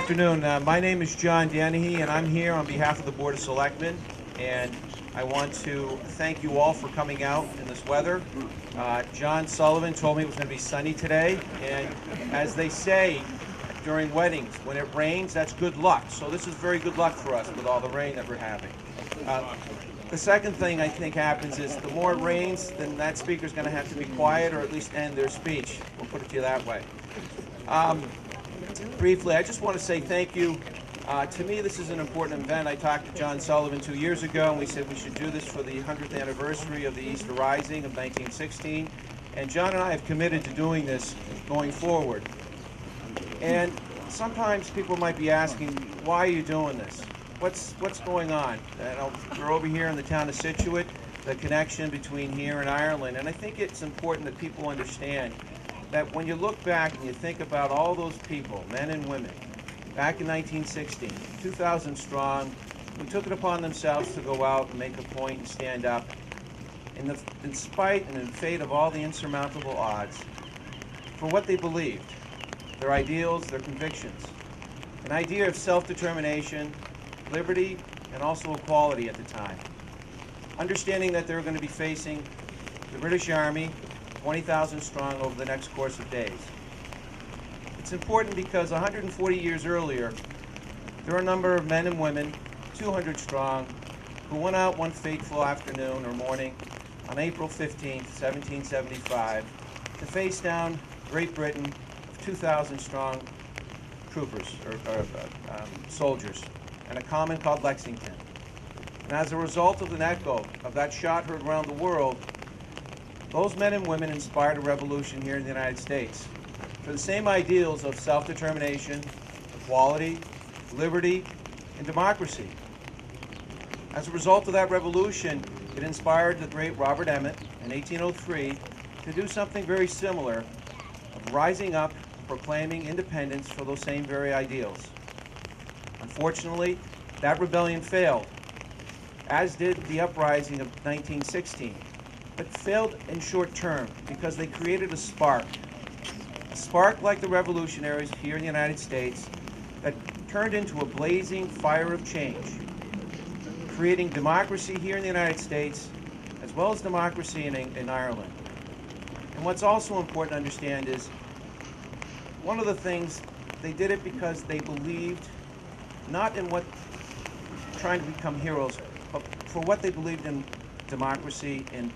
afternoon. My name is John Dennehy, and I'm here on behalf of the Board of Selectmen. And I want to thank you all for coming out in this weather. John Sullivan told me it was going to be sunny today, and as they say during weddings, when it rains, that's good luck. So this is very good luck for us with all the rain that we're having. The second thing I think happens is the more it rains, then that speaker's going to have to be quiet or at least end their speech. We'll put it to you that way. Briefly, I just want to say thank you. To me, this is an important event. I talked to John Sullivan 2 years ago, and we said we should do this for the 100th anniversary of the Easter Rising of 1916. And John and I have committed to doing this going forward. And sometimes people might be asking, why are you doing this? What's going on? We're over here in the town of Scituate, the connection between here and Ireland. And I think it's important that people understand that when you look back and you think about all those people, men and women, back in 1916, 2,000 strong, who took it upon themselves to go out and make a point and stand up, in spite and in fate of all the insurmountable odds, for what they believed, their ideals, their convictions, an idea of self-determination, liberty, and also equality at the time. Understanding that they were going to be facing the British Army, 20,000 strong over the next course of days. It's important because 140 years earlier, there were a number of men and women, 200 strong, who went out one fateful afternoon or morning on April 15th, 1775, to face down Great Britain of 2,000 strong troopers, or soldiers, and a common called Lexington. And as a result of an echo of that shot heard around the world, those men and women inspired a revolution here in the United States for the same ideals of self-determination, equality, liberty, and democracy. As a result of that revolution, it inspired the great Robert Emmet in 1803 to do something very similar, of rising up, proclaiming independence for those same very ideals. Unfortunately, that rebellion failed, as did the uprising of 1916, but failed in short term because they created a spark like the revolutionaries here in the United States that turned into a blazing fire of change, creating democracy here in the United States as well as democracy in Ireland. And what's also important to understand is one of the things, they did it because they believed not in what trying to become heroes, but for what they believed in democracy and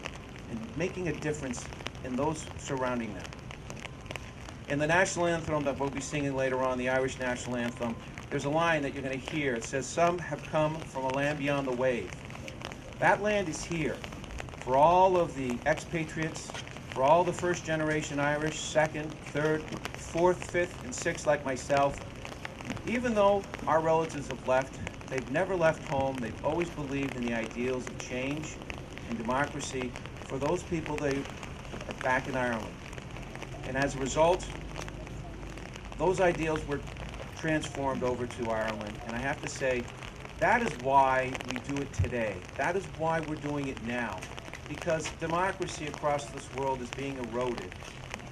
making a difference in those surrounding them. In the national anthem that we'll be singing later on, the Irish national anthem, there's a line that you're going to hear. It says, "Some have come from a land beyond the wave." That land is here for all of the expatriates, for all the first generation Irish, second, third, fourth, fifth, and sixth like myself. Even though our relatives have left, they've never left home. They've always believed in the ideals of change and democracy for those people that are back in Ireland. And as a result, those ideals were transformed over to Ireland. And I have to say, that is why we do it today. That is why we're doing it now. Because democracy across this world is being eroded.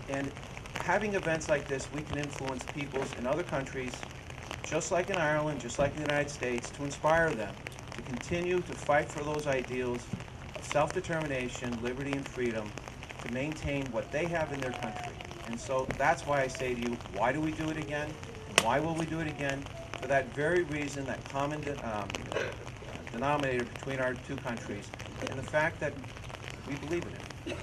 And having events like this, we can influence peoples in other countries, just like in Ireland, just like in the United States, to inspire them to continue to fight for those ideals of self-determination, liberty, and freedom, to maintain what they have in their country. And so that's why I say to you, why do we do it again? Why will we do it again? For that very reason, that common denominator between our two countries, and the fact that we believe in it.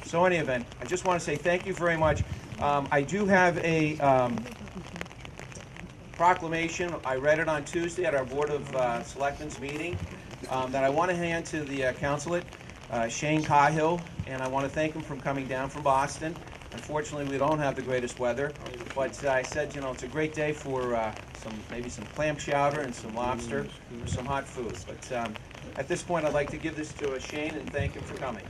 So in any event, I just want to say thank you very much. I do have a proclamation. I read it on Tuesday at our Board of Selectmen's meeting that I want to hand to the consulate, Shane Cahill, and I want to thank him for coming down from Boston. Unfortunately, we don't have the greatest weather, but I said, you know, it's a great day for maybe some clam chowder and some lobster or some hot food. But at this point, I'd like to give this to Shane and thank him for coming.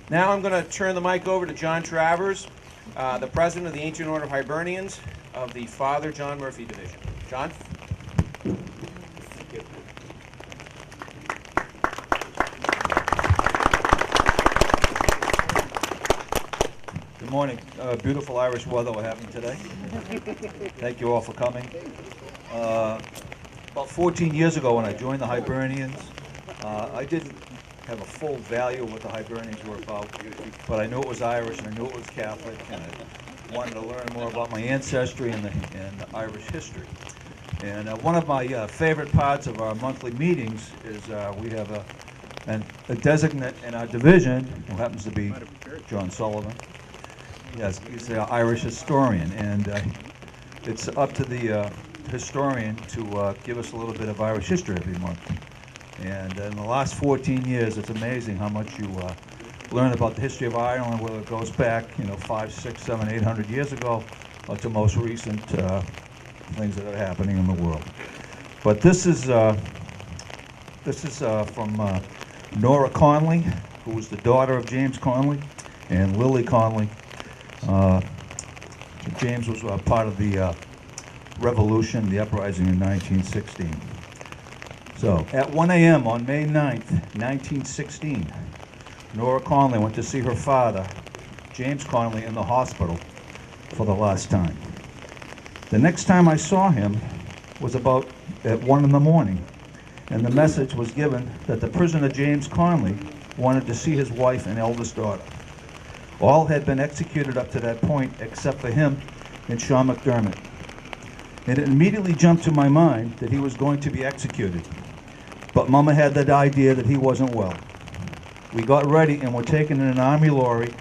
Now I'm going to turn the mic over to John Travers, the president of the Ancient Order of Hibernians of the Father John Murphy Division. John? morning. Beautiful Irish weather we're having today. Thank you all for coming. About 14 years ago when I joined the Hibernians, I didn't have a full value of what the Hibernians were about, but I knew it was Irish and I knew it was Catholic, and I wanted to learn more about my ancestry and the Irish history. And one of my favorite parts of our monthly meetings is we have a designate in our division, who happens to be John Sullivan. Yes, he's the Irish historian, and it's up to the historian to give us a little bit of Irish history every month. And in the last 14 years, it's amazing how much you learn about the history of Ireland, whether it goes back, 5, 6, 7, 800 years ago, or to most recent things that are happening in the world. But this is from Nora Conley, who was the daughter of James Conley, and Lily Conley. James was part of the revolution, the uprising in 1916. So, at 1 a.m. on May 9th, 1916, Nora Conley went to see her father, James Conley, in the hospital for the last time. The next time I saw him was about at 1 in the morning, and the message was given that the prisoner James Conley wanted to see his wife and eldest daughter. All had been executed up to that point except for him and Sean McDermott. And it immediately jumped to my mind that he was going to be executed. But Mama had that idea that he wasn't well. We got ready and were taken in an army lorry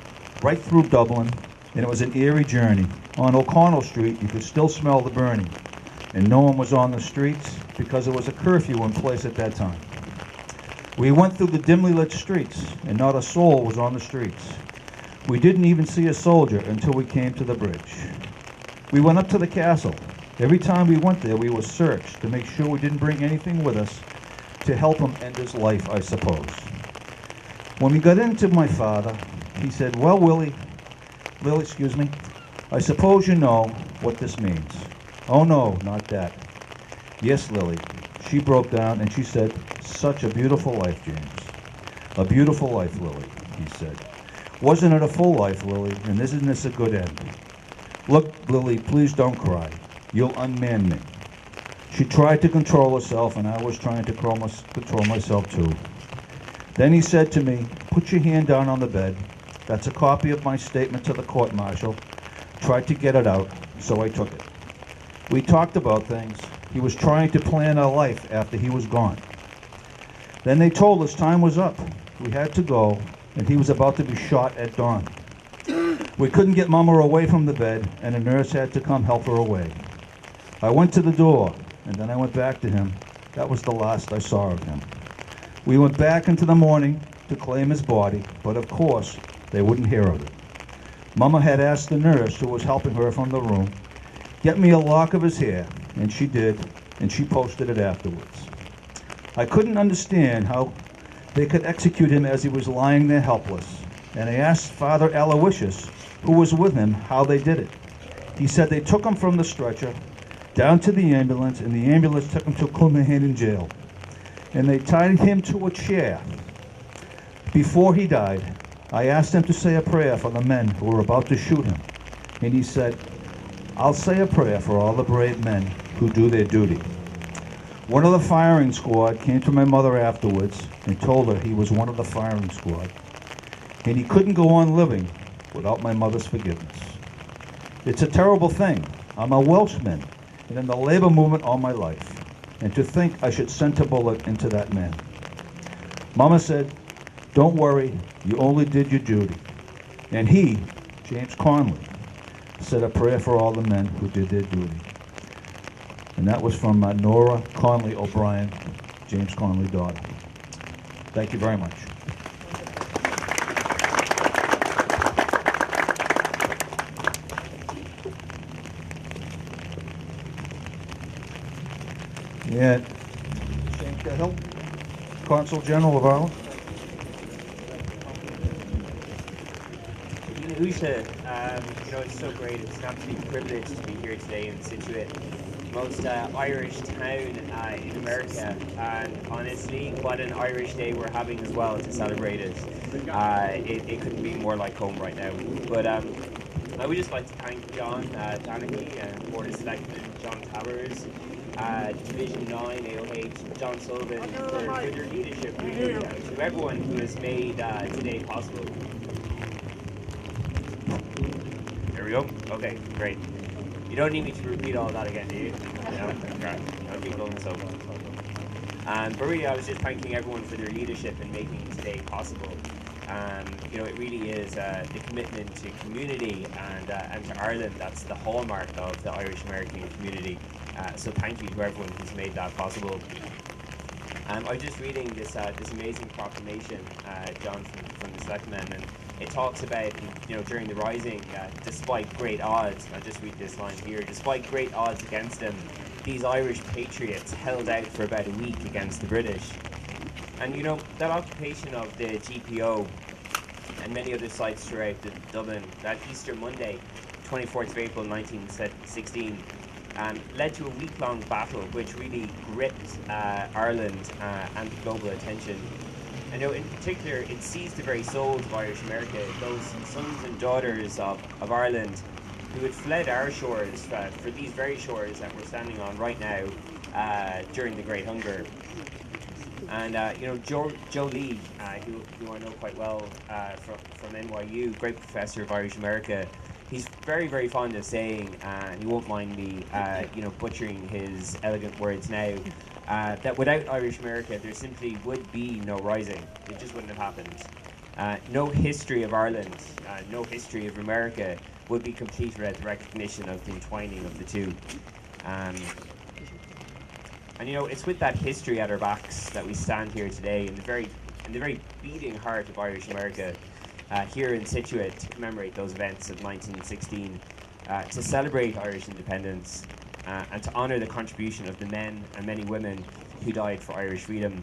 right through Dublin, and it was an eerie journey. On O'Connell Street, you could still smell the burning, and no one was on the streets because there was a curfew in place at that time. We went through the dimly lit streets, and not a soul was on the streets. We didn't even see a soldier until we came to the bridge. We went up to the castle. Every time we went there, we were searched to make sure we didn't bring anything with us to help him end his life, I suppose. When we got into my father, he said, "Well, Lily, excuse me, I suppose you know what this means." "Oh no, not that." "Yes, Lily." She broke down and she said, "Such a beautiful life, James. A beautiful life, Lily," he said. "Wasn't it a full life, Lily? And isn't this a good end? Look, Lily, please don't cry. You'll unman me." She tried to control herself, and I was trying to control myself too. Then he said to me, "Put your hand down on the bed. That's a copy of my statement to the court-martial." Tried to get it out, so I took it. We talked about things. He was trying to plan our life after he was gone. Then they told us time was up. We had to go, and he was about to be shot at dawn. We couldn't get Mama away from the bed, and a nurse had to come help her away. I went to the door, and then I went back to him. That was the last I saw of him. We went back into the morning to claim his body, but of course, they wouldn't hear of it. Mama had asked the nurse who was helping her from the room, "Get me a lock of his hair," and she did, and she posted it afterwards. I couldn't understand how they could execute him as he was lying there helpless, and I asked Father Aloysius, who was with him, how they did it. He said they took him from the stretcher down to the ambulance, and the ambulance took him to Comemoration jail, and they tied him to a chair. Before he died, I asked him to say a prayer for the men who were about to shoot him, and he said, "I'll say a prayer for all the brave men who do their duty." One of the firing squad came to my mother afterwards and told her he was one of the firing squad, and he couldn't go on living without my mother's forgiveness. It's a terrible thing. I'm a Welshman and in the labor movement all my life, and to think I should send a bullet into that man. Mama said, "Don't worry, you only did your duty." And he, James Conley, said a prayer for all the men who did their duty. And that was from Nora Conley O'Brien, James Conley's daughter. Thank you very much. Yeah, Shane Cahill, Consul General of Ireland. Usha, it's so great. It's an absolute privilege to be here today in Scituate, most Irish town in America, and honestly, what an Irish day we're having as well to celebrate it. It couldn't be more like home right now. But I would just like to thank John Donaghy and Board of Selectmen, John Towers, Division 9, AOH, John Sullivan for their leadership, really, and to everyone who has made today possible. There we go. Okay, great. You don't need me to repeat all that again, do you? No? Great. I'll keep going so. But really, I was just thanking everyone for their leadership in making today possible. You know, it really is the commitment to community and to Ireland that's the hallmark of the Irish American community. So thank you to everyone who's made that possible. I was just reading this amazing proclamation, John, from the Selectmen, and it talks about, you know, during the Rising, despite great odds, I'll just read this line here, despite great odds against them, these Irish patriots held out for about a week against the British. And you know, that occupation of the GPO and many other sites throughout Dublin, that Easter Monday, 24th of April 1916, led to a week-long battle which really gripped Ireland and the global attention. I know in particular it seized the very souls of Irish America, those sons and daughters of Ireland who had fled our shores for these very shores that we're standing on right now during the Great Hunger. And you know, Joe Lee, who I know quite well from NYU, great professor of Irish America, he's very, very fond of saying, and he won't mind me, you know, butchering his elegant words now, that without Irish America, there simply would be no Rising. It just wouldn't have happened. No history of Ireland, no history of America would be complete without the recognition of the entwining of the two. And you know, it's with that history at our backs that we stand here today in the very beating heart of Irish America, here in Scituate, to commemorate those events of 1916, to celebrate Irish independence, and to honour the contribution of the men and many women who died for Irish freedom.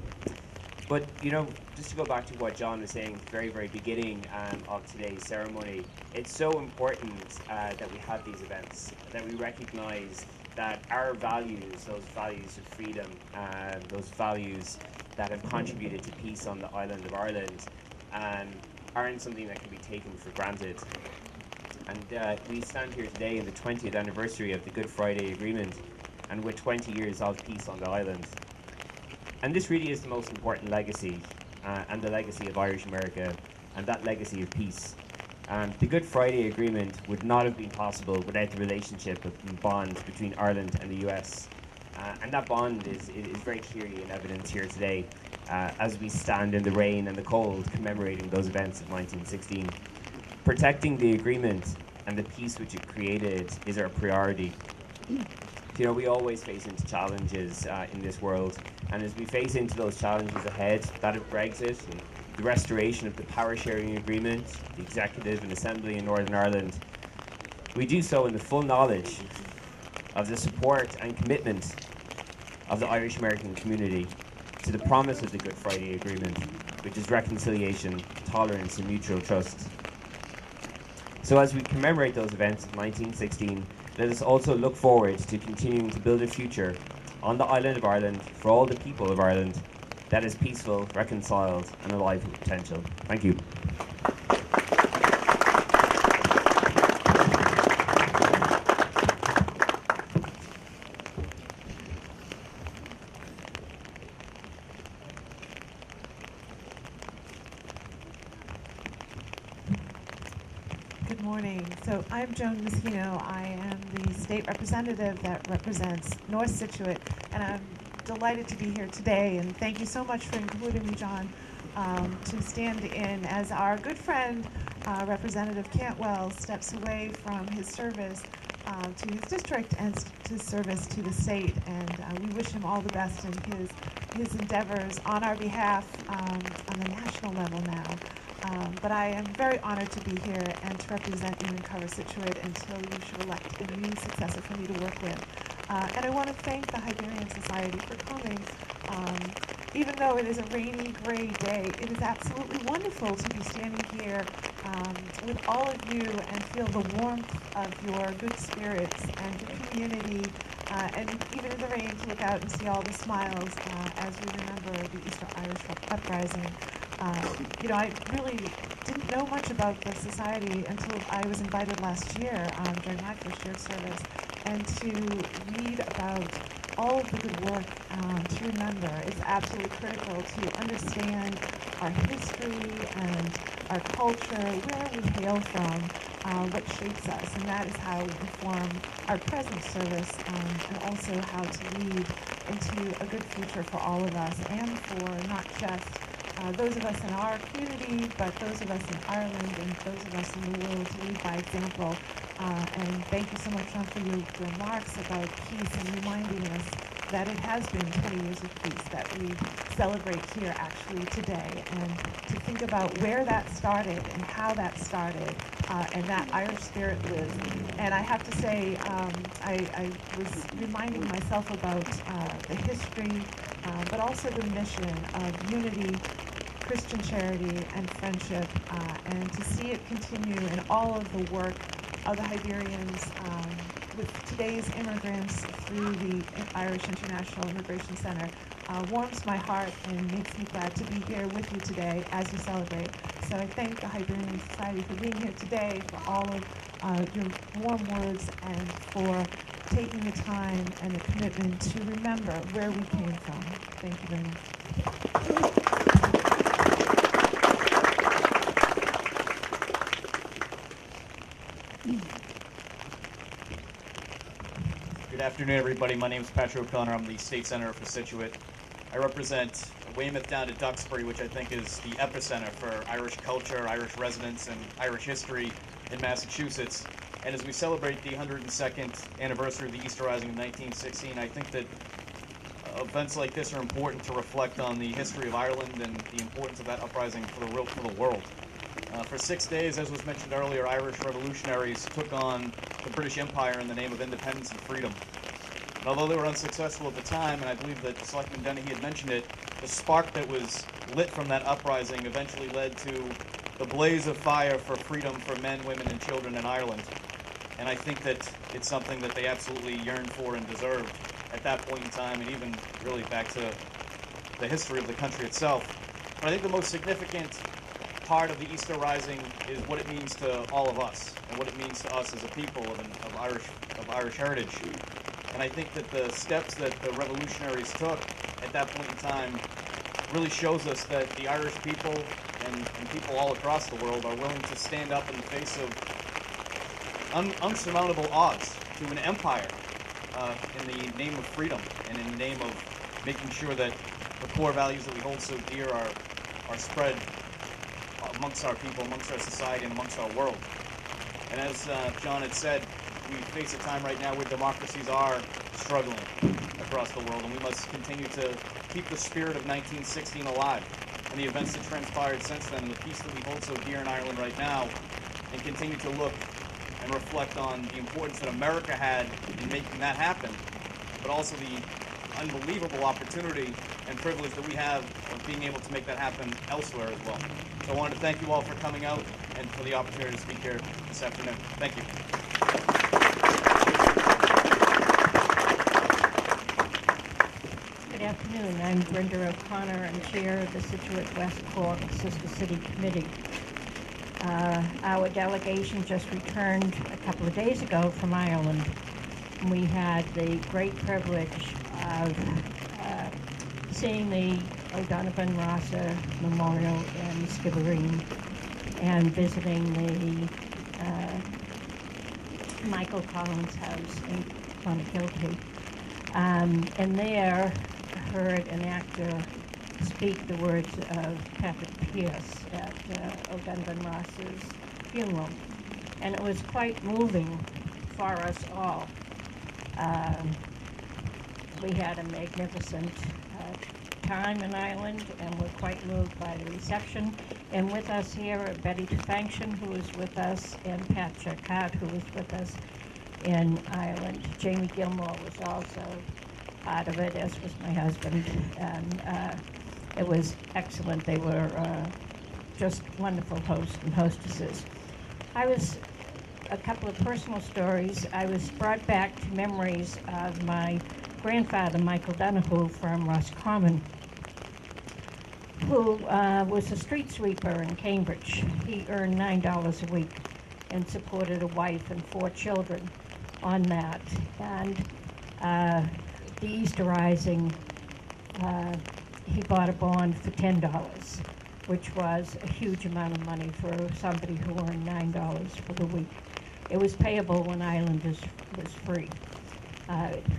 But you know, just to go back to what John was saying at the very, very beginning of today's ceremony, it's so important that we have these events, that we recognise that our values, those values of freedom, those values that have contributed to peace on the island of Ireland, aren't something that can be taken for granted. And we stand here today in the 20th anniversary of the Good Friday Agreement, and with 20 years of peace on the island. And this really is the most important legacy, and the legacy of Irish America, and that legacy of peace. The Good Friday Agreement would not have been possible without the relationship and bond between Ireland and the US. And that bond is very clearly in evidence here today, as we stand in the rain and the cold commemorating those events of 1916. Protecting the agreement and the peace which it created is our priority. You know, we always face into challenges in this world, and as we face into those challenges ahead, that of Brexit and the restoration of the power sharing agreement, the executive and assembly in Northern Ireland, we do so in the full knowledge of the support and commitment of the Irish American community to the promise of the Good Friday Agreement, which is reconciliation, tolerance and mutual trust. So as we commemorate those events of 1916, let us also look forward to continuing to build a future on the island of Ireland for all the people of Ireland that is peaceful, reconciled and alive with potential. Thank you. Good morning. So I'm Joan Mosquino. I am the state representative that represents North Scituate, and I'm delighted to be here today. And thank you so much for including me, John, to stand in as our good friend, Representative Cantwell, steps away from his service to his district and to service to the state. And we wish him all the best in his endeavors on our behalf on the national level now. But I am very honored to be here and to represent you and cover Scituate until you should elect a new successor for me to work with. And I want to thank the Hyberian Society for coming. Even though it is a rainy, gray day, it is absolutely wonderful to be standing here with all of you and feel the warmth of your good spirits and your community, and even in the rain to look out and see all the smiles as we remember the Easter Irish Uprising. I really didn't know much about the society until I was invited last year during my first year of service, and to read about all of the good work to remember is absolutely critical to understand our history and our culture, where we hail from, what shapes us, and that is how we inform our present service, and also how to lead into a good future for all of us, and for not just those of us in our community, but those of us in Ireland and those of us in the world, to lead by example. And thank you so much, John, for your remarks about peace and reminding us that it has been 20 years of peace that we celebrate here actually today, and to think about where that started and how that started, and that Irish spirit lives. And I have to say, I was reminding myself about the history, but also the mission of unity, Christian charity, and friendship, and to see it continue in all of the work of the Iberians, with today's immigrants through the Irish International Immigration Center, warms my heart and makes me glad to be here with you today as you celebrate. So I thank the Iberian Society for being here today, for all of your warm words, and for taking the time and the commitment to remember where we came from. Thank you very much. Good afternoon, everybody. My name is Patrick O'Connor. I'm the State Senator for Scituate. I represent Weymouth down to Duxbury, which I think is the epicenter for Irish culture, Irish residents, and Irish history in Massachusetts. And as we celebrate the 102nd anniversary of the Easter Rising of 1916, I think that events like this are important to reflect on the history of Ireland and the importance of that uprising for the world. For 6 days, as was mentioned earlier, Irish revolutionaries took on the British Empire in the name of independence and freedom. And although they were unsuccessful at the time, and I believe that Selectman Dennehy had mentioned it, the spark that was lit from that uprising eventually led to the blaze of fire for freedom for men, women, and children in Ireland. And I think that it's something that they absolutely yearned for and deserved at that point in time, and even really back to the history of the country itself. But I think the most significant part of the Easter Rising is what it means to all of us, and what it means to us as a people of Irish heritage. And I think that the steps that the revolutionaries took at that point in time really shows us that the Irish people and people all across the world are willing to stand up in the face of unsurmountable odds to an empire in the name of freedom and in the name of making sure that the core values that we hold so dear are spread amongst our people, amongst our society, and amongst our world. And as John had said, we face a time right now where democracies are struggling across the world, and we must continue to keep the spirit of 1916 alive and the events that transpired since then, and the peace that we hold so dear in Ireland right now, and continue to look and reflect on the importance that America had in making that happen, but also the unbelievable opportunity and privilege that we have of being able to make that happen elsewhere as well. So I wanted to thank you all for coming out and for the opportunity to speak here this afternoon. Thank you. Good afternoon. I'm Brenda O'Connor. I'm chair of the Scituate West Cork Sister City Committee. Our delegation just returned a couple of days ago from Ireland. We had the great privilege of seeing the O'Donovan Rossa Memorial in Skibbereen and visiting the Michael Collins House in Clonakilty. And there heard an actor speak the words of Patrick Pearse at O'Donovan Ross's funeral. And it was quite moving for us all. We had a magnificent time in Ireland, and we're quite moved by the reception. And with us here are Betty Tufanction, who is with us, and Pat Charcot, who is with us in Ireland. Jamie Gilmore was also part of it, as was my husband, and it was excellent. They were just wonderful hosts and hostesses. A couple of personal stories. I was brought back to memories of my grandfather, Michael Donahue, from Roscommon, who was a street sweeper in Cambridge. He earned $9 a week and supported a wife and 4 children on that. And the Easter Rising, he bought a bond for $10, which was a huge amount of money for somebody who earned $9 for the week. It was payable when Islanders was free.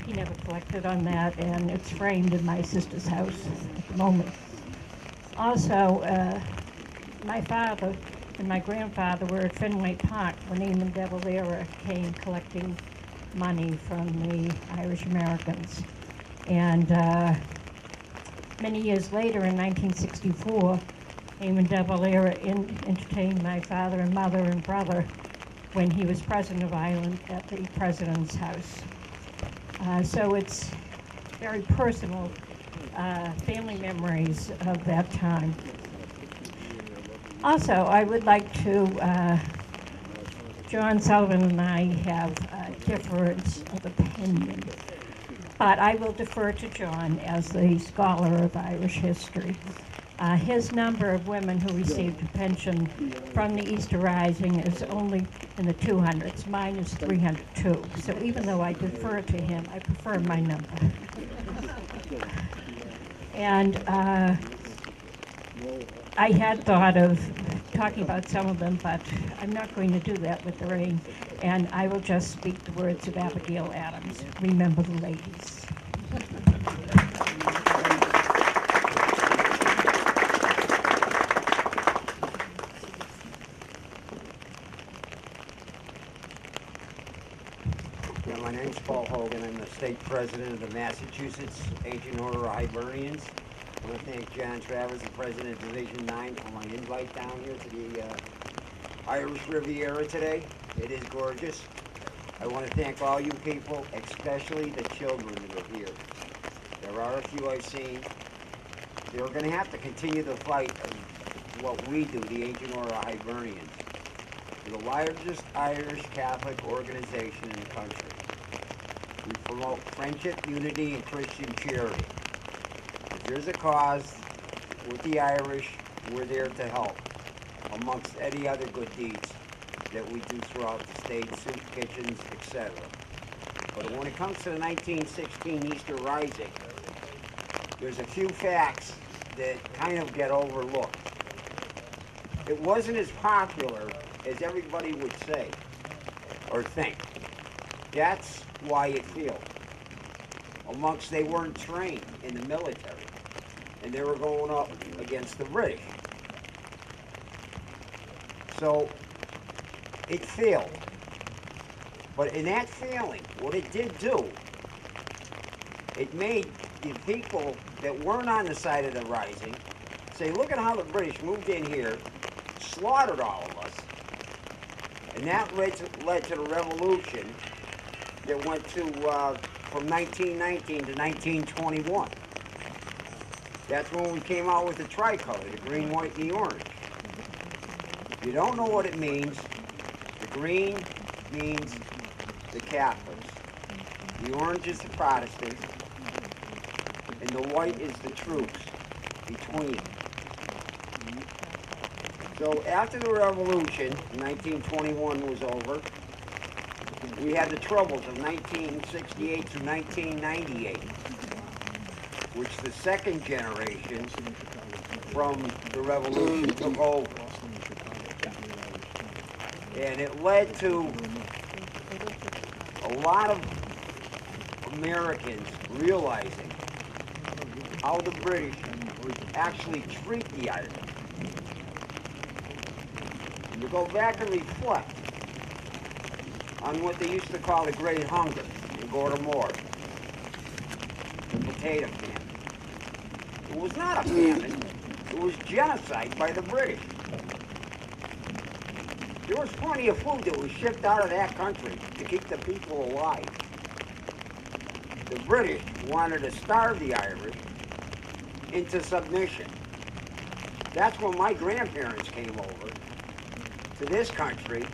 He never collected on that, and it's framed in my sister's house at the moment. Also, my father and my grandfather were at Fenway Park when Eamon de Valera came collecting money from the Irish Americans. And many years later, in 1964, Eamon de Valera entertained my father and mother and brother when he was president of Ireland at the president's house. So it's very personal family memories of that time. Also, I would like to, John Sullivan and I have a difference of opinion, but I will defer to John as the scholar of Irish history. His number of women who received a pension from the Easter Rising is only in the 200s. Mine is 302. So even though I defer to him, I prefer my number. And I had thought of talking about some of them, but I'm not going to do that with the rain. And I will just speak the words of Abigail Adams. Remember the ladies. My name's Paul Hogan. I'm the state president of the Massachusetts Ancient Order of Hibernians. I want to thank John Travers, the president of Division 9, for my invite down here to the Irish Riviera today. It is gorgeous. I want to thank all you people, especially the children that are here. There are a few I've seen. They're going to have to continue the fight of what we do, the Ancient Order of Hibernians. We're the largest Irish Catholic organization in the country. We promote friendship, unity, and Christian charity. If there's a cause with the Irish, we're there to help, amongst any other good deeds that we do throughout the state, soup kitchens, etc. But when it comes to the 1916 Easter Rising, there's a few facts that kind of get overlooked. It wasn't as popular as everybody would say or think. That's why it failed. Amongst, they weren't trained in the military, and they were going up against the British. So it failed. But in that failing, what it did do, it made the people that weren't on the side of the Rising say, look at how the British moved in here, slaughtered all of us, and that led to the revolution that went to from 1919 to 1921. That's when we came out with the tricolor, the green, white, and the orange. If you don't know what it means, the green means the Catholics, the orange is the Protestants, and the white is the troops between. So after the revolution, 1921 was over, we had the troubles of 1968 to 1998, which the second generation from the revolution took over. And it led to a lot of Americans realizing how the British actually treat the Irish. And to go back and reflect on what they used to call the Great Hunger in Gortamore, the potato famine. It was not a famine, it was genocide by the British. There was plenty of food that was shipped out of that country to keep the people alive. The British wanted to starve the Irish into submission. That's when my grandparents came over to this country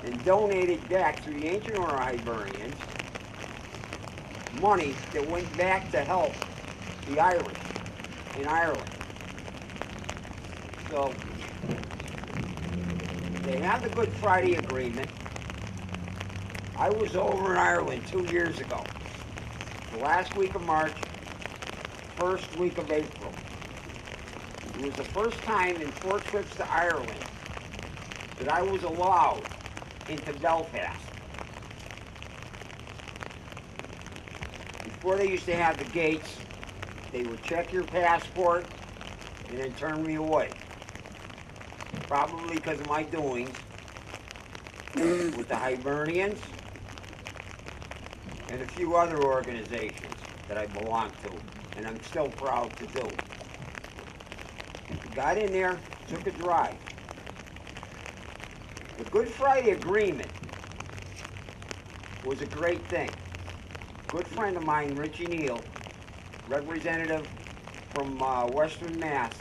and donated back through the Ancient Order of Hibernians money that went back to help the Irish in Ireland. So, they have the Good Friday Agreement. I was over in Ireland 2 years ago. The last week of March, first week of April. It was the first time in 4 trips to Ireland that I was allowed into Belfast. Before they used to have the gates, they would check your passport and then turn me away. Probably because of my doings with the Hibernians and a few other organizations that I belong to, and I'm still proud to do. Got in there, took a drive. The Good Friday Agreement was a great thing. A good friend of mine, Richie Neal, representative from Western Mass,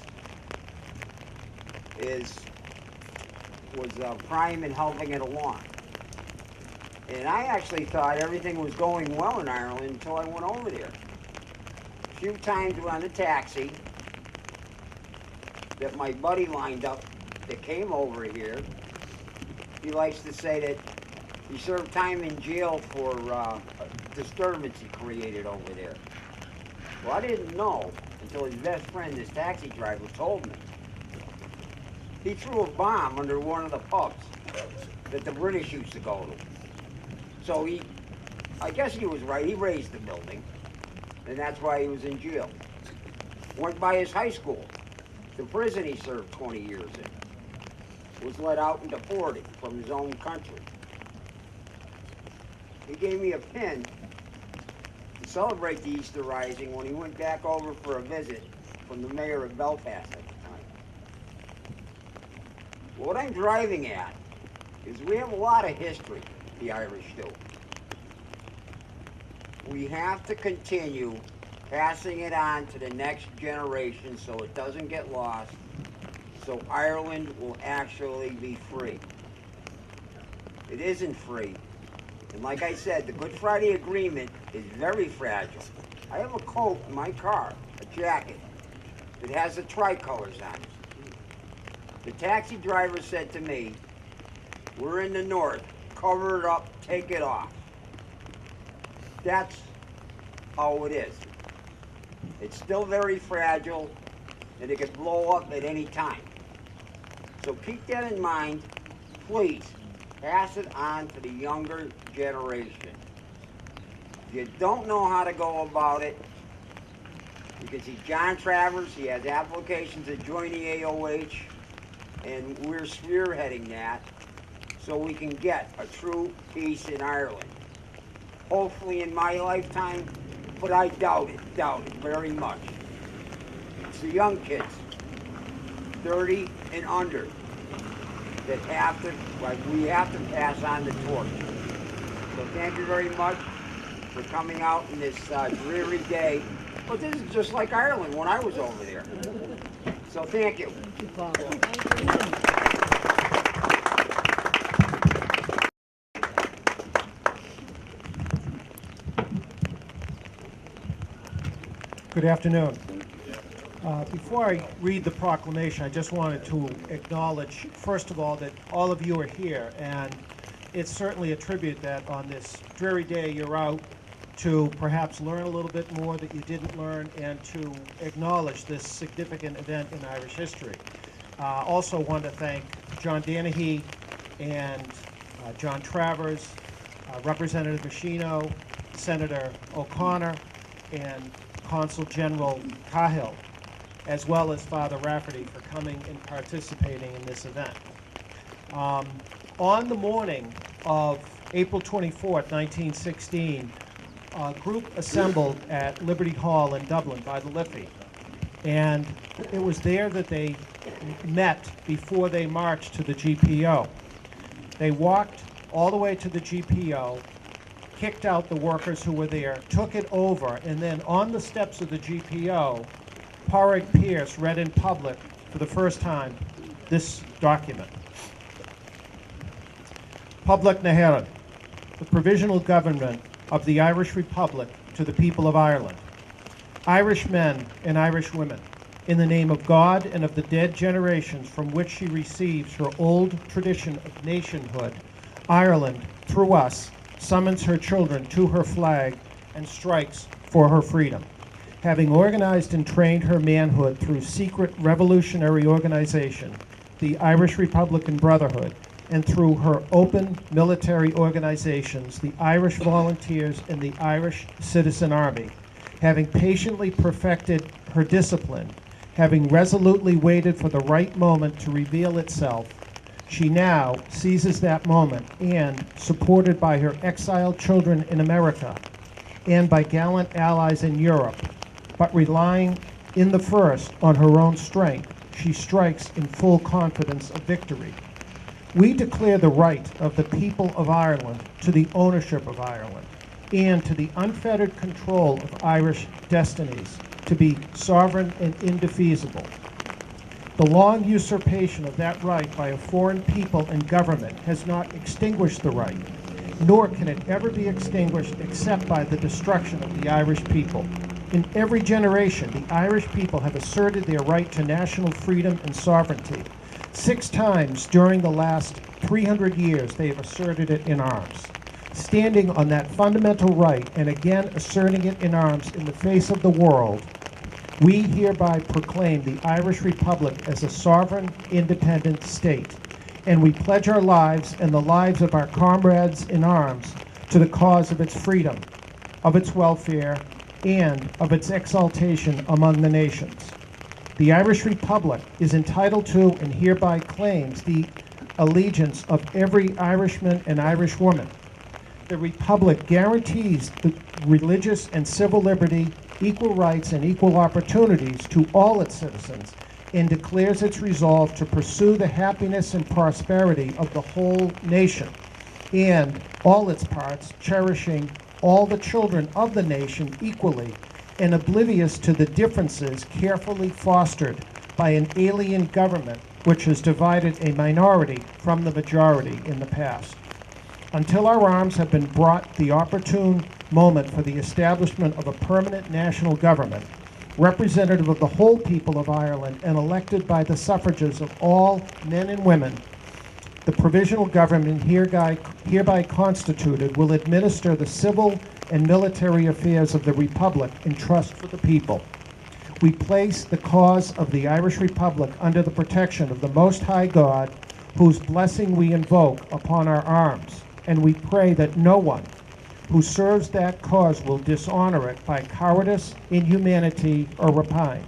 was prime in helping it along. And I actually thought everything was going well in Ireland until I went over there. A few times we were on the taxi that my buddy lined up that came over here. He likes to say that he served time in jail for a disturbance he created over there. Well, I didn't know until his best friend, this taxi driver, told me. He threw a bomb under one of the pubs that the British used to go to. So I guess he was right, he raised the building, and that's why he was in jail. Went by his high school, the prison he served 20 years in. Was let out and deported from his own country. He gave me a pin to celebrate the Easter Rising when he went back over for a visit from the mayor of Belfast at the time. What I'm driving at is we have a lot of history, the Irish do. We have to continue passing it on to the next generation so it doesn't get lost, so Ireland will actually be free. It isn't free. And like I said, the Good Friday Agreement is very fragile. I have a coat in my car, a jacket, that has the tricolors on it. The taxi driver said to me, "We're in the north, cover it up, take it off." That's how it is. It's still very fragile, and it could blow up at any time. So keep that in mind. Please, pass it on to the younger generation. If you don't know how to go about it, you can see John Travers. He has applications to join the AOH, and we're spearheading that so we can get a true peace in Ireland. Hopefully in my lifetime, but I doubt it very much. It's the young kids, 30 and under, that we have to pass on the torch. So thank you very much for coming out in this dreary day. But this is just like Ireland when I was over there. So thank you. Good afternoon. Before I read the proclamation, I just wanted to acknowledge, first of all, that all of you are here, and it's certainly a tribute that on this dreary day you're out to perhaps learn a little bit more that you didn't learn and to acknowledge this significant event in Irish history. Also want to thank John Danahy and John Travers, Representative Machino, Senator O'Connor, and Consul General Cahill, as well as Father Rafferty, for coming and participating in this event. On the morning of April 24th, 1916, a group assembled at Liberty Hall in Dublin by the Liffey, and it was there that they met before they marched to the GPO. They walked all the way to the GPO, kicked out the workers who were there, took it over, and then on the steps of the GPO, Pádraig Pearse read in public for the first time this document. Public na hÉireann, the provisional government of the Irish Republic to the people of Ireland. Irish men and Irish women, in the name of God and of the dead generations from which she receives her old tradition of nationhood, Ireland, through us, summons her children to her flag and strikes for her freedom. Having organized and trained her manhood through secret revolutionary organization, the Irish Republican Brotherhood, and through her open military organizations, the Irish Volunteers and the Irish Citizen Army, having patiently perfected her discipline, having resolutely waited for the right moment to reveal itself, she now seizes that moment and, supported by her exiled children in America and by gallant allies in Europe, but relying in the first on her own strength, she strikes in full confidence of victory. We declare the right of the people of Ireland to the ownership of Ireland and to the unfettered control of Irish destinies to be sovereign and indefeasible. The long usurpation of that right by a foreign people and government has not extinguished the right, nor can it ever be extinguished except by the destruction of the Irish people. In every generation, the Irish people have asserted their right to national freedom and sovereignty. 6 times during the last 300 years, they have asserted it in arms. Standing on that fundamental right and again asserting it in arms in the face of the world, we hereby proclaim the Irish Republic as a sovereign, independent state, and we pledge our lives and the lives of our comrades in arms to the cause of its freedom, of its welfare, and of its exaltation among the nations. The Irish Republic is entitled to and hereby claims the allegiance of every Irishman and Irish woman. The Republic guarantees the religious and civil liberty, equal rights, and equal opportunities to all its citizens, and declares its resolve to pursue the happiness and prosperity of the whole nation, and all its parts, cherishing all the children of the nation equally, and oblivious to the differences carefully fostered by an alien government which has divided a minority from the majority in the past. Until our arms have been brought the opportune moment for the establishment of a permanent national government, representative of the whole people of Ireland and elected by the suffrages of all men and women, the provisional government hereby constituted will administer the civil and military affairs of the Republic in trust for the people. We place the cause of the Irish Republic under the protection of the Most High God, whose blessing we invoke upon our arms, and we pray that no one who serves that cause will dishonor it by cowardice, inhumanity, or rapine.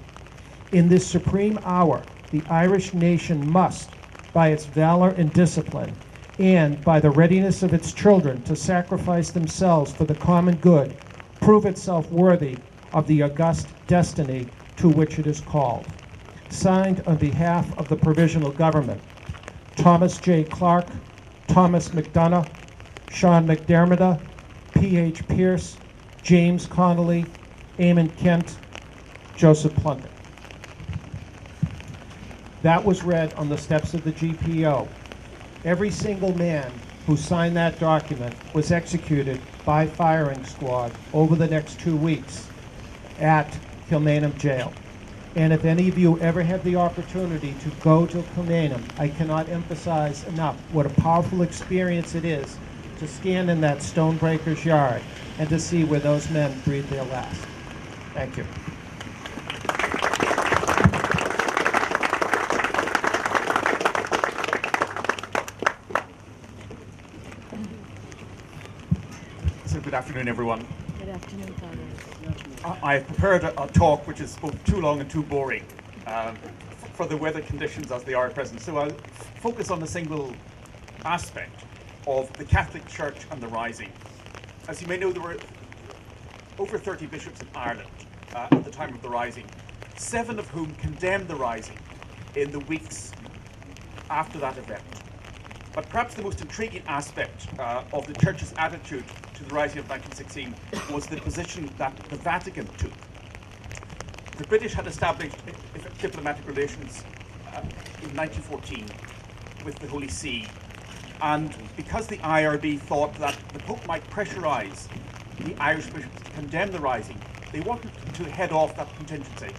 In this supreme hour, the Irish nation must, by its valor and discipline, and by the readiness of its children to sacrifice themselves for the common good, prove itself worthy of the august destiny to which it is called. Signed on behalf of the Provisional Government, Thomas J. Clark, Thomas McDonough, Sean McDermott, P.H. Pierce, James Connolly, Eamon Kent, Joseph Plunkett. That was read on the steps of the GPO. Every single man who signed that document was executed by firing squad over the next 2 weeks at Kilmainham Jail. And if any of you ever have the opportunity to go to Kilmainham, I cannot emphasize enough what a powerful experience it is to stand in that Stonebreaker's yard and to see where those men breathed their last. Thank you. So good afternoon, everyone. Good afternoon, Father. I have prepared a talk which is both too long and too boring for the weather conditions as they are at present. So I'll focus on a single aspect of the Catholic Church and the Rising. As you may know, there were over 30 bishops in Ireland at the time of the Rising, 7 of whom condemned the Rising in the weeks after that event. But perhaps the most intriguing aspect of the Church's attitude to the Rising of 1916 was the position that the Vatican took. The British had established diplomatic relations in 1914 with the Holy See, and because the IRB thought that the Pope might pressurize the Irish bishops to condemn the Rising, they wanted to head off that contingency.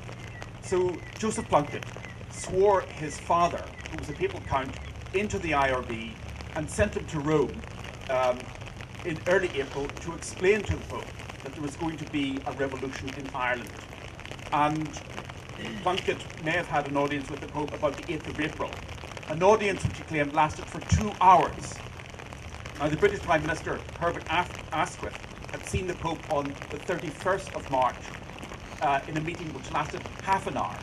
So Joseph Plunkett swore his father, who was a papal count, into the IRB and sent him to Rome in early April to explain to the Pope that there was going to be a revolution in Ireland. And Plunkett may have had an audience with the Pope about the 8th of April, an audience which he claimed lasted for 2 hours. Now, the British Prime Minister, Herbert Asquith, had seen the Pope on the 31st of March in a meeting which lasted half an hour.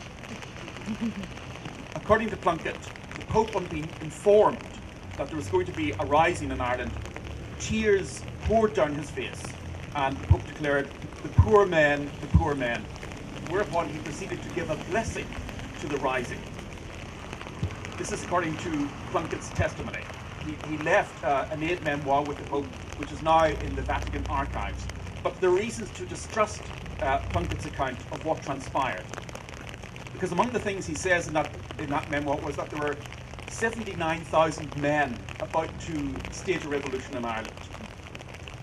According to Plunkett, the Pope, on being informed that there was going to be a rising in Ireland, tears poured down his face, and the Pope declared, "The poor men, the poor men," whereupon he proceeded to give a blessing to the rising. This is according to Plunkett's testimony. He left an aide-memoir with the Pope, which is now in the Vatican archives. But there are reasons to distrust Plunkett's account of what transpired. Because among the things he says in that memoir was that there were 79,000 men about to stage a revolution in Ireland.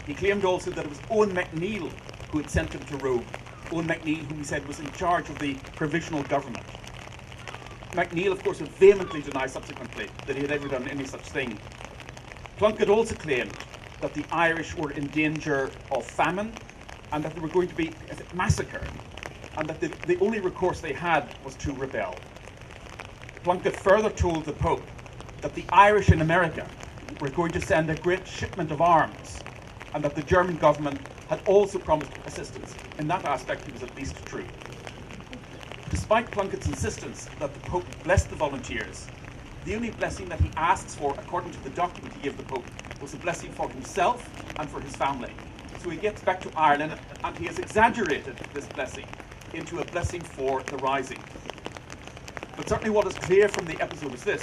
He claimed also that it was Owen MacNeill who had sent him to Rome. Owen MacNeill, whom he said was in charge of the provisional government. MacNeill, of course, would vehemently deny subsequently that he had ever done any such thing. Plunkett also claimed that the Irish were in danger of famine and that they were going to be massacred, and that the only recourse they had was to rebel. Plunkett further told the Pope that the Irish in America were going to send a great shipment of arms, and that the German government had also promised assistance. In that aspect, he was at least true. Despite Plunkett's insistence that the Pope blessed the volunteers, the only blessing that he asks for, according to the document he gave the Pope, was a blessing for himself and for his family. So he gets back to Ireland, and he has exaggerated this blessing into a blessing for the rising. But certainly what is clear from the episode is this,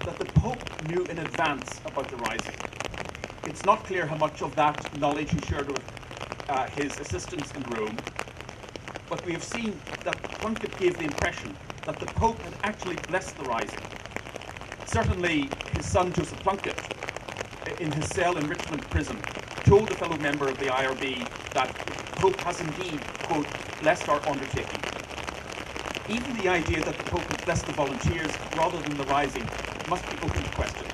that the Pope knew in advance about the rising. It's not clear how much of that knowledge he shared with his assistants in Rome, but we have seen that Plunkett gave the impression that the Pope had actually blessed the rising. Certainly his son Joseph Plunkett, in his cell in Richmond prison, told a fellow member of the IRB that the Pope has indeed, quote, blessed our undertaking. Even the idea that the Pope had blessed the volunteers rather than the rising must be open to question.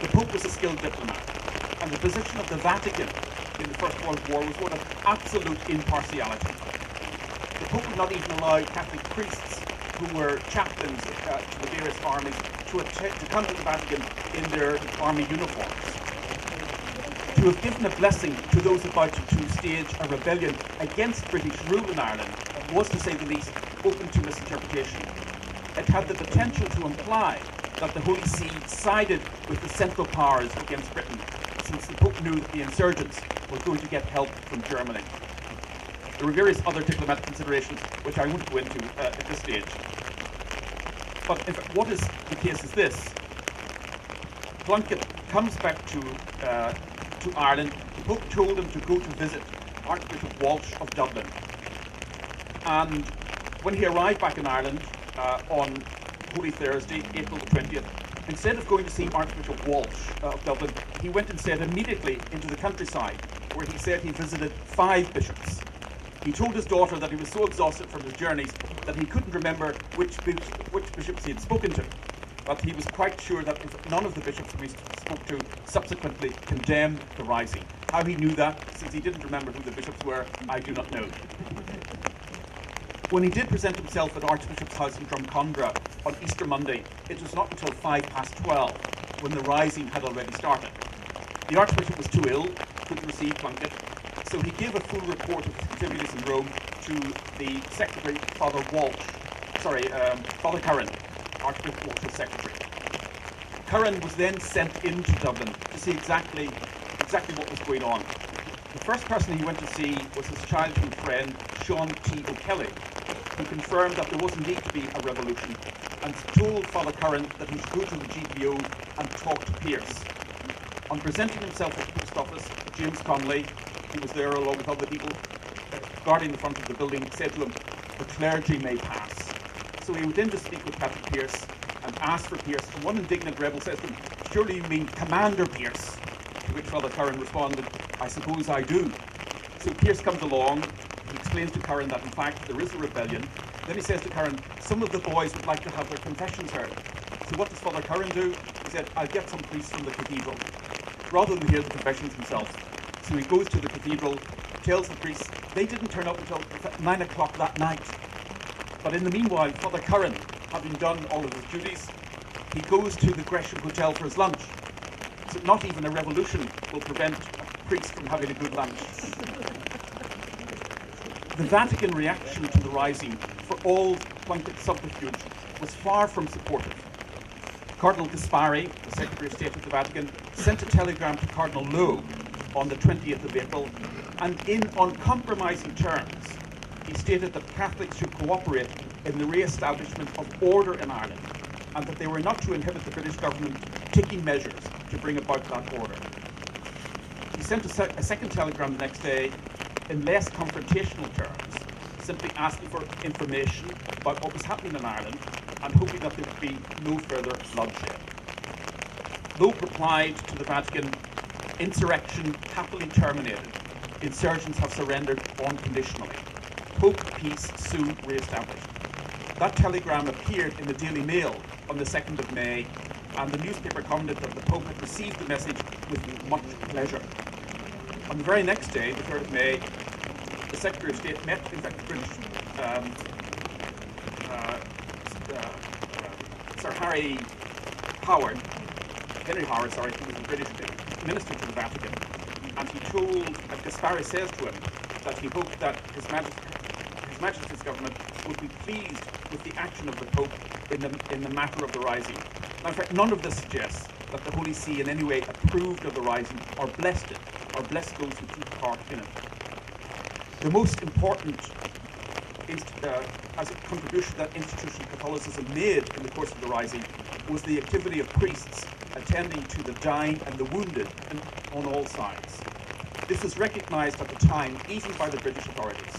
The Pope was a skilled diplomat, and the position of the Vatican in the First World War was one of absolute impartiality. The Pope would not even allow Catholic priests who were chaplains to the various armies to come to the Vatican in their army uniforms. To have given a blessing to those about to stage a rebellion against British rule in Ireland was, to say the least, open to misinterpretation. It had the potential to imply that the Holy See sided with the Central Powers against Britain, since the Pope knew that the insurgents were going to get help from Germany. There were various other diplomatic considerations which I won't go into at this stage. But what is the case is this. Plunkett comes back to Ireland. The Pope told him to go to visit Archbishop Walsh of Dublin. And when he arrived back in Ireland on Holy Thursday, April the 20th, instead of going to see Archbishop Walsh of Dublin, he went instead immediately into the countryside, where he said he visited 5 bishops. He told his daughter that he was so exhausted from his journeys that he couldn't remember which bishops he had spoken to, but he was quite sure that none of the bishops he spoke to subsequently condemned the rising. How he knew that, since he didn't remember who the bishops were, I do not know. When he did present himself at Archbishop's house in Drumcondra on Easter Monday, it was not until 12:05, when the rising had already started. The Archbishop was too ill to receive Plunkett, so he gave a full report of his activities in Rome to the Secretary, Father Curran, Archbishop Walsh's secretary. Curran was then sent into Dublin to see exactly what was going on. The first person he went to see was his childhood friend, Sean T. O'Kelly, who confirmed that there was indeed to be a revolution, and told Father Curran that he should go to the GPO and talk to Pearse. On presenting himself at the post office, James Connolly, who was there along with other people guarding the front of the building, said to him, "The clergy may pass." So he went in to speak with Captain Pearse and asked for Pearse, and one indignant rebel says to him, "Surely you mean Commander Pearse?" To which Father Curran responded, "I suppose I do." So Pearse comes along, he explains to Curran that in fact there is a rebellion, Then he says to Curran, some of the boys would like to have their confessions heard. So what does Father Curran do? He said, I'll get some priests from the cathedral, rather than hear the confessions himself. So he goes to the cathedral, tells the priests, they didn't turn up until 9 o'clock that night. But in the meanwhile, Father Curran, having done all of his duties, he goes to the Gresham Hotel for his lunch. So not even a revolution will prevent a priest from having a good lunch. The Vatican reaction to the rising, for all pointed subterfuge, was far from supportive. Cardinal Gaspari, the Secretary of State of the Vatican, sent a telegram to Cardinal Lowe on the 20th of April, and in uncompromising terms, he stated that Catholics should cooperate in the re-establishment of order in Ireland, and that they were not to inhibit the British government taking measures to bring about that order. He sent a second telegram the next day in less confrontational terms, simply asking for information about what was happening in Ireland and hoping that there would be no further bloodshed. Lowe replied to the Vatican, insurrection happily terminated. Insurgents have surrendered unconditionally. Hope peace soon re-established. That telegram appeared in the Daily Mail on the 2nd of May, and the newspaper commented that the Pope had received the message with much pleasure. On the very next day, the 3rd of May, the Secretary of State met, in fact, the British Sir Henry Howard, who was the British Minister to the Vatican, and he told, as Gaspari says to him, that he hoped that His Majesty's government would be pleased with the action of the Pope in the matter of the rising. Now, in fact, none of this suggests that the Holy See in any way approved of the rising or blessed it, or blessed those who took part in it. The most important as a contribution that institutional Catholicism made in the course of the rising was the activity of priests attending to the dying and the wounded on all sides. This was recognised at the time even by the British authorities.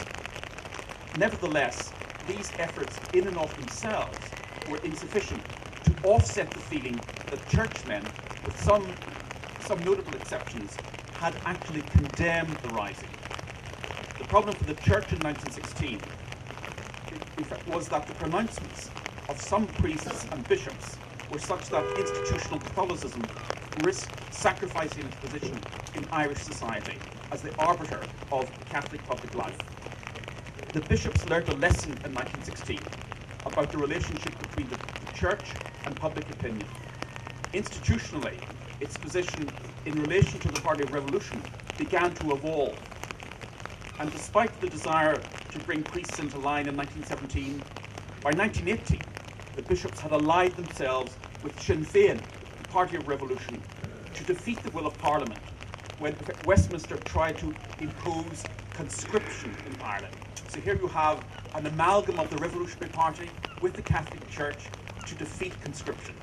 Nevertheless, these efforts in and of themselves were insufficient to offset the feeling that churchmen, with some notable exceptions, had actually condemned the rising. The problem for the church in 1916 in fact, was that the pronouncements of some priests and bishops were such that institutional Catholicism risked sacrificing its position in Irish society as the arbiter of Catholic public life. The bishops learned a lesson in 1916 about the relationship between the church and public opinion. Institutionally, its position in relation to the Party of Revolution began to evolve. And despite the desire to bring priests into line in 1917, by 1918, the bishops had allied themselves with Sinn Féin, the Party of Revolution, to defeat the will of Parliament when Westminster tried to impose conscription in Ireland. So here you have an amalgam of the Revolutionary Party with the Catholic Church to defeat conscription.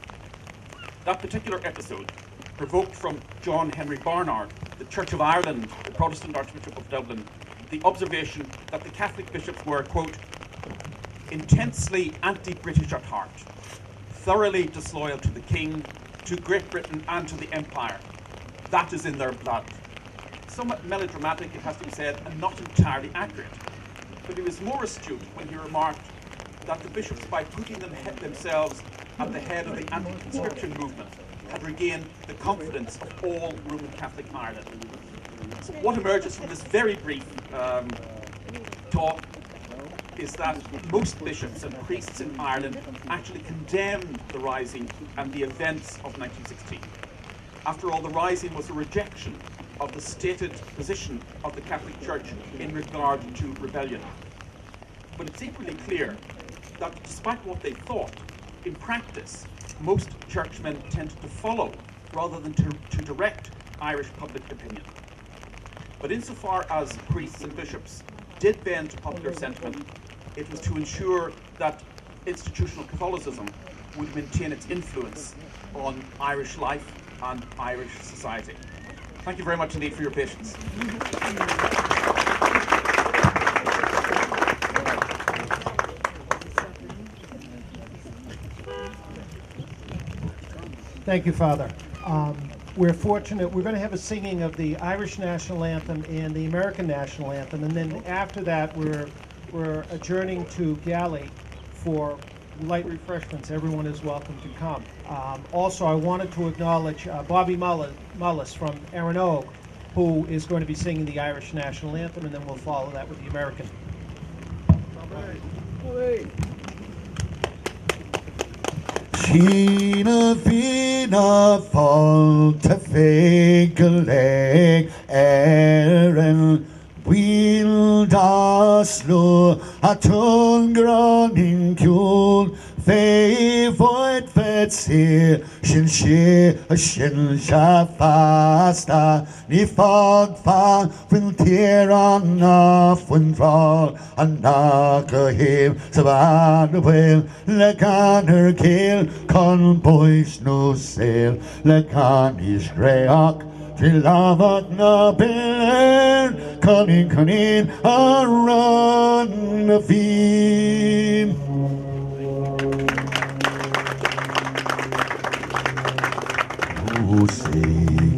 That particular episode provoked from John Henry Barnard, the Church of Ireland, the Protestant Archbishop of Dublin, the observation that the Catholic bishops were, quote, intensely anti-British at heart, thoroughly disloyal to the King, to Great Britain and to the Empire. That is in their blood. Somewhat melodramatic, it has to be said, and not entirely accurate. But he was more astute when he remarked that the bishops, by putting themselves at the head of the anti-conscription movement, had regained the confidence of all Roman Catholic Ireland. So what emerges from this very brief talk is that most bishops and priests in Ireland actually condemned the rising and the events of 1916. After all, the rising was a rejection of the stated position of the Catholic Church in regard to rebellion. But it's equally clear that despite what they thought, in practice, most churchmen tended to follow rather than to direct Irish public opinion. But insofar as priests and bishops did bend to popular sentiment, it was to ensure that institutional Catholicism would maintain its influence on Irish life and Irish society. Thank you very much indeed for your patience. Thank you, Father. We're fortunate. We're going to have a singing of the Irish National Anthem and the American National Anthem, and then after that we're we're adjourning to Galley for light refreshments. Everyone is welcome to come. Also, I wanted to acknowledge Bobby Mullis from Erin Oak, who is going to be singing the Irish National Anthem, and then we'll follow that with the American. Sheena Vina Volta Fegeleg Erin Wheel das lo a tungran in kjol Fe void vet se Shin she a shin sha fasta Ni fog fa Fin tear on off Fin draw a knock a him Savan whale Le can her kill Con boys no sail Le can is dreach Till lavat na ben Cunning a run a fiend. Oh, say,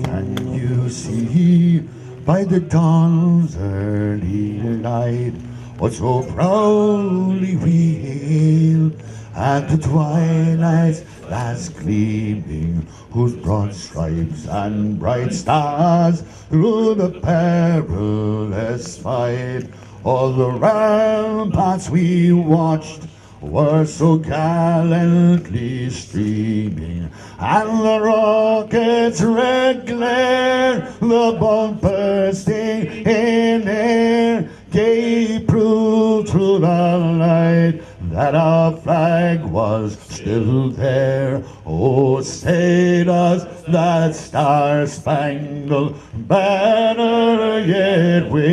can you see by the dawn's early light what so proudly we hail at the twilight's last gleaming, whose broad stripes and bright stars through the perilous fight all the ramparts we watched were so gallantly streaming, and the rockets' red glare, the bomb bursting in air, gave proof through the night that our flag was still there. Oh, say does that star-spangled banner yet wave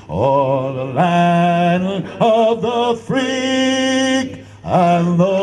o'er the land of the free and the